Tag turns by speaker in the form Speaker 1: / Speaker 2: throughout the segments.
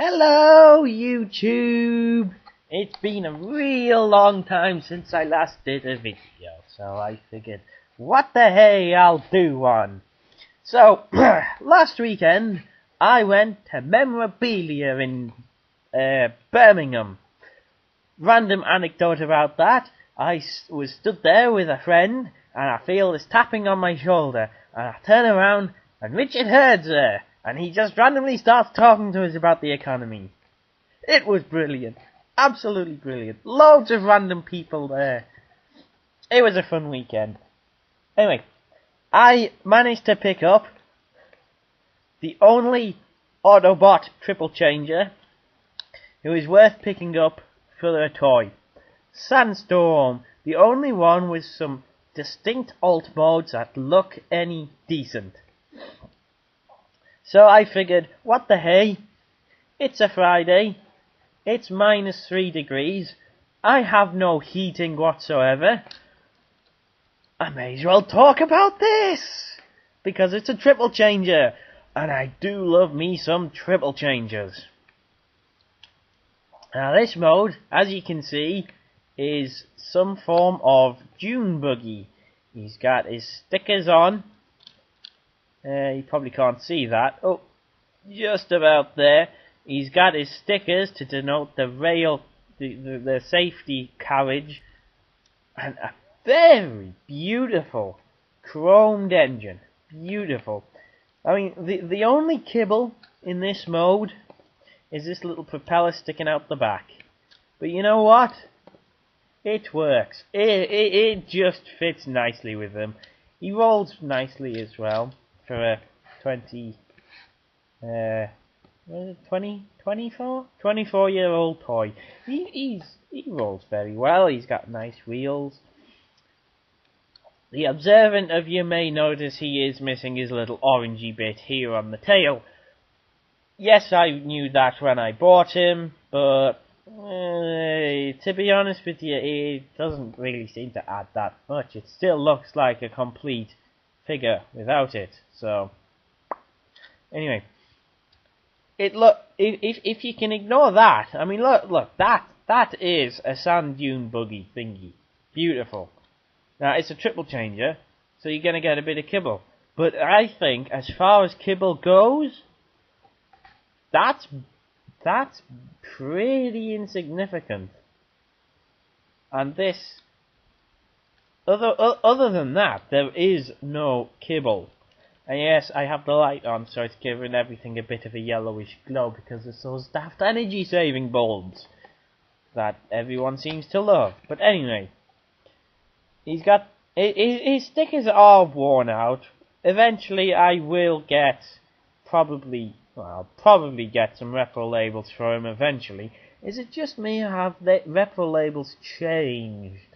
Speaker 1: Hello, YouTube! It's been a real long time since I last did a video, so I figured, what the hey, I'll do one. So, last weekend, I went to Memorabilia in Birmingham. Random anecdote about that, I was stood there with a friend, and I feel this tapping on my shoulder, and I turn around, and Richard Hurd's there. And he just randomly starts talking to us about the economy. It was brilliant. Absolutely brilliant. Loads of random people there. It was a fun weekend. Anyway, I managed to pick up the only Autobot triple changer who is worth picking up for a toy. Sandstorm. The only one with some distinct alt modes that look any decent. So I figured, what the hey, it's a Friday, it's -3 degrees, I have no heating whatsoever, I may as well talk about this, because it's a triple changer, and I do love me some triple changers. Now this mode, as you can see, is some form of dune buggy. He's got his stickers on. You probably can't see that. Oh, just about there. He's got his stickers to denote the rail, the safety carriage, and a very beautiful chromed engine. Beautiful. I mean, the only kibble in this mode is this little propeller sticking out the back. But you know what? It works. It just fits nicely with them. He rolls nicely as well. For a 24-year-old toy. He rolls very well. He's got nice wheels. The observant of you may notice he is missing his little orangey bit here on the tail. Yes, I knew that when I bought him, but to be honest with you, it doesn't really seem to add that much. It still looks like a complete figure without it. So anyway, if you can ignore that, I mean look that is a sand dune buggy thingy. Beautiful. Now it's a triple changer, so you're gonna get a bit of kibble. But I think as far as kibble goes, that's pretty insignificant. And this Other than that, there is no kibble. And yes, I have the light on, so it's giving everything a bit of a yellowish glow because it's those daft energy saving bulbs that everyone seems to love. But anyway, he's got his stickers are worn out. Eventually, I will get I'll probably get some repro labels for him eventually. Is it just me or have the repro labels changed?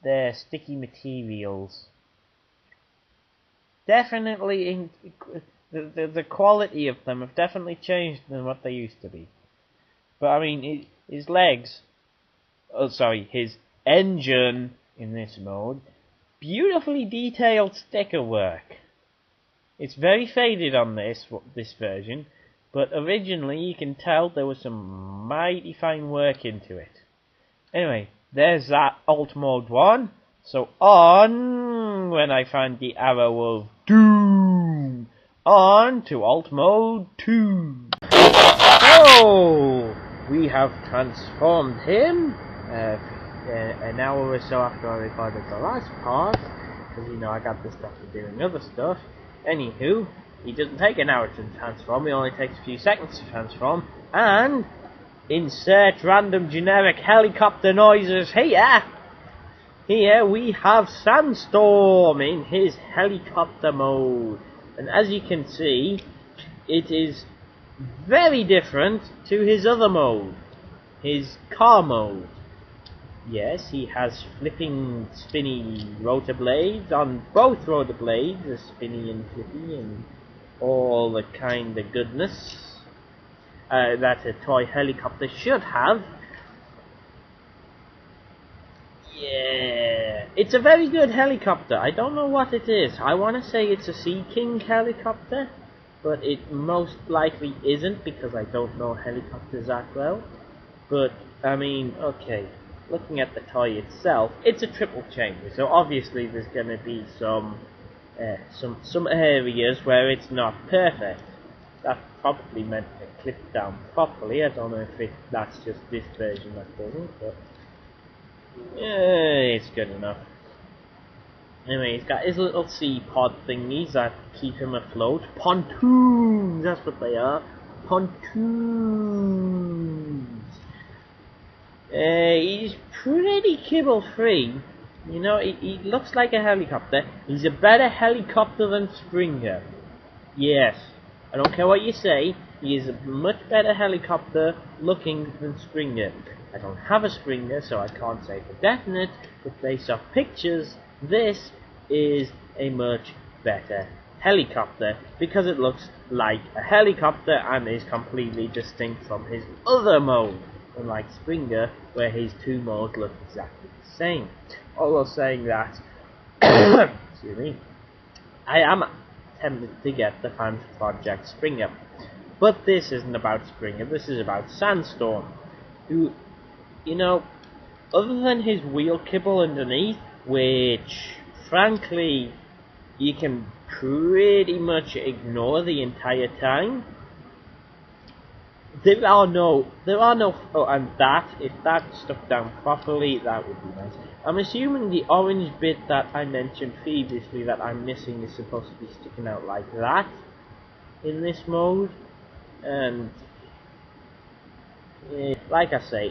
Speaker 1: Their sticky materials. Definitely, the quality of them have definitely changed than what they used to be. But I mean, his legs, his engine in this mode, beautifully detailed sticker work. It's very faded on this version, but originally you can tell there was some mighty fine work into it. Anyway, there's that alt mode 1. So on, when I find the arrow of doom, on to alt mode 2. So we have transformed him an hour or so after I recorded the last part, because you know I got this after doing other stuff. Anywho, he doesn't take an hour to transform, it only takes a few seconds to transform, and insert random generic helicopter noises here. Here we have Sandstorm in his helicopter mode. And as you can see, it is very different to his other mode, his car mode. Yes, he has flipping, spinny rotor blades on both rotor blades, the spinny and flippy and all the kind of goodness that a toy helicopter should have. Yeah, it's a very good helicopter. I don't know what it is. I want to say it's a Sea King helicopter, but it most likely isn't because I don't know helicopters that well. But I mean, okay, looking at the toy itself, it's a triple chamber, so obviously there's going to be some areas where it's not perfect. That's probably meant to clip down properly. I don't know if that's just this version that doesn't, but yeah, it's good enough. Anyway, he's got his little sea pod thingies that keep him afloat. Pontoons, that's what they are. Pontoons. He's pretty kibble free. You know, he looks like a helicopter. He's a better helicopter than Springer. Yes, I don't care what you say. He is a much better helicopter looking than Springer. I don't have a Springer, so I can't say for definite, but based off pictures, this is a much better helicopter because it looks like a helicopter and is completely distinct from his other mode, unlike Springer, where his two modes look exactly the same. Although saying that, excuse me, I am tempted to get the Fans Project Springer, but this isn't about Springer. This is about Sandstorm, who, you know, other than his wheel kibble underneath, which frankly you can pretty much ignore the entire time. There are no, oh, and that, if that stuck down properly, that would be nice. I'm assuming the orange bit that I mentioned previously that I'm missing is supposed to be sticking out like that in this mode, and like I say,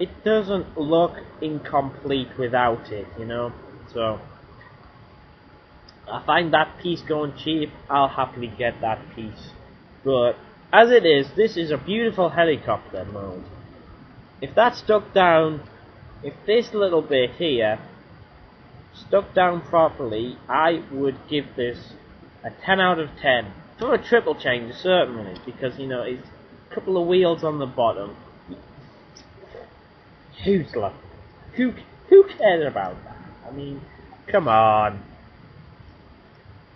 Speaker 1: it doesn't look incomplete without it, you know. So I find that piece going cheap, I'll happily get that piece. But as it is, this is a beautiful helicopter mode. If that stuck down, if this little bit here stuck down properly, I would give this a 10 out of 10. For a triple change, certainly, because, you know, it's a couple of wheels on the bottom. Who cares about that? I mean, come on.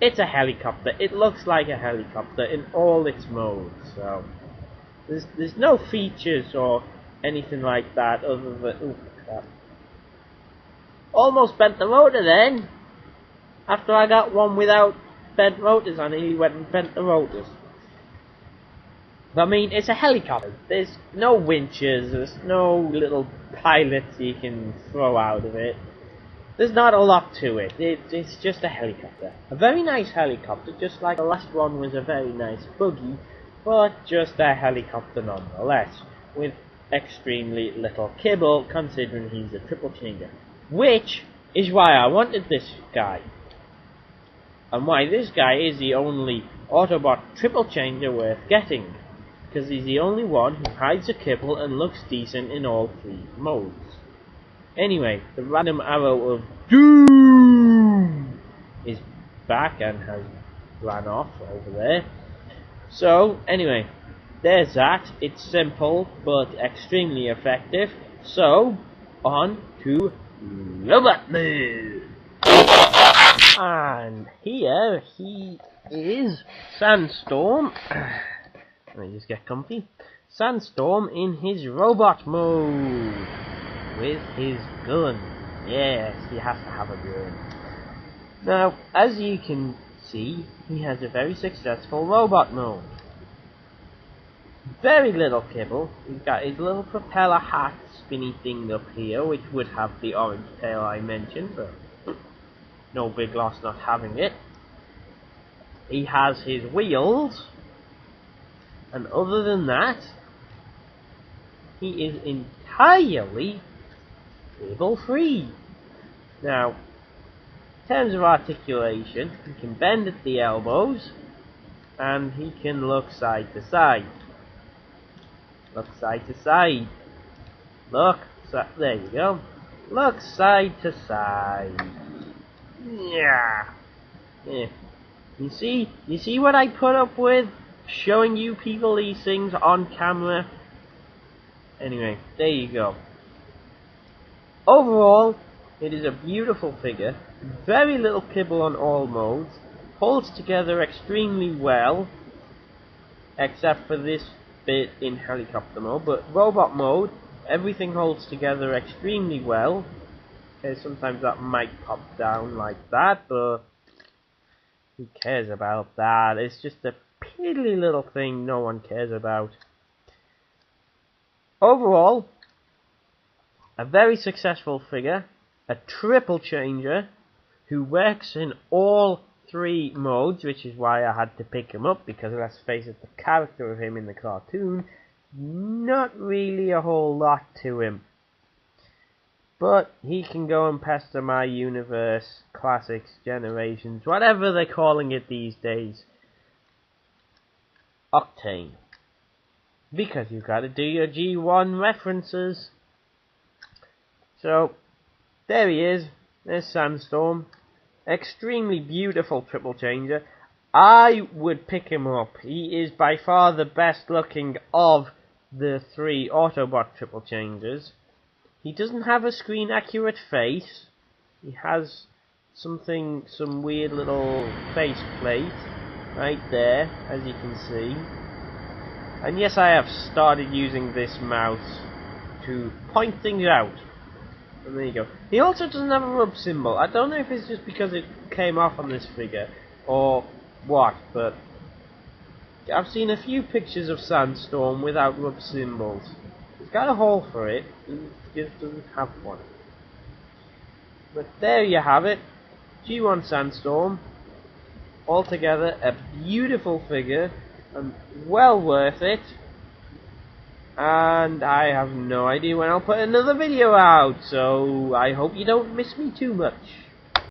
Speaker 1: It's a helicopter. It looks like a helicopter in all its modes. So there's no features or anything like that other than, ooh, crap. Almost bent the motor then. After I got one without bent rotors, I nearly went and bent the rotors. But I mean, it's a helicopter. There's no winches. There's no little pilots you can throw out of it. There's not a lot to it. It's just a helicopter. A very nice helicopter, just like the last one was a very nice buggy, but just a helicopter nonetheless, with extremely little kibble, considering he's a triple changer. Which is why I wanted this guy. And why this guy is the only Autobot triple changer worth getting. Because he's the only one who hides a kibble and looks decent in all three modes. Anyway, the random arrow of doom is back and has ran off over there. So, anyway, there's that. It's simple, but extremely effective. So, on to Robot Mode. And here he is, Sandstorm. Let me just get comfy. Sandstorm in his robot mode. With his gun. Yes, he has to have a gun. Now, as you can see, he has a very successful robot mode. Very little kibble. He's got his little propeller hat spinny thing up here, which would have the orange tail I mentioned, but no big loss not having it. He has his wheels, and other than that, he is entirely kibble free. Now, in terms of articulation, he can bend at the elbows, and he can look side to side. Look side to side. Look, there you go. Look side to side. Yeah. You see what I put up with showing you people these things on camera? Anyway, there you go. Overall, it is a beautiful figure. Very little kibble on all modes. holds together extremely well, except for this bit in helicopter mode. But robot mode, everything holds together extremely well. Okay, sometimes that might pop down like that, but who cares about that? It's just a piddly little thing no one cares about. Overall, a very successful figure, a triple changer, who works in all three modes, which is why I had to pick him up, because let's face it, the character of him in the cartoon, not really a whole lot to him. But he can go and pester my universe, classics, generations, whatever they're calling it these days. Octane. Because you've got to do your G1 references. So, there he is. There's Sandstorm. Extremely beautiful triple changer. I would pick him up. He is by far the best looking of the three Autobot triple changers. He doesn't have a screen accurate face. He has some weird little face plate right there, as you can see. And yes, I have started using this mouse to point things out. And there you go. He also doesn't have a rub symbol. I don't know if it's just because it came off on this figure or what, but I've seen a few pictures of Sandstorm without rub symbols. He's got a hole for it, he just doesn't have one. But there you have it. G1 Sandstorm. Altogether a beautiful figure and well worth it. And I have no idea when I'll put another video out, so I hope you don't miss me too much.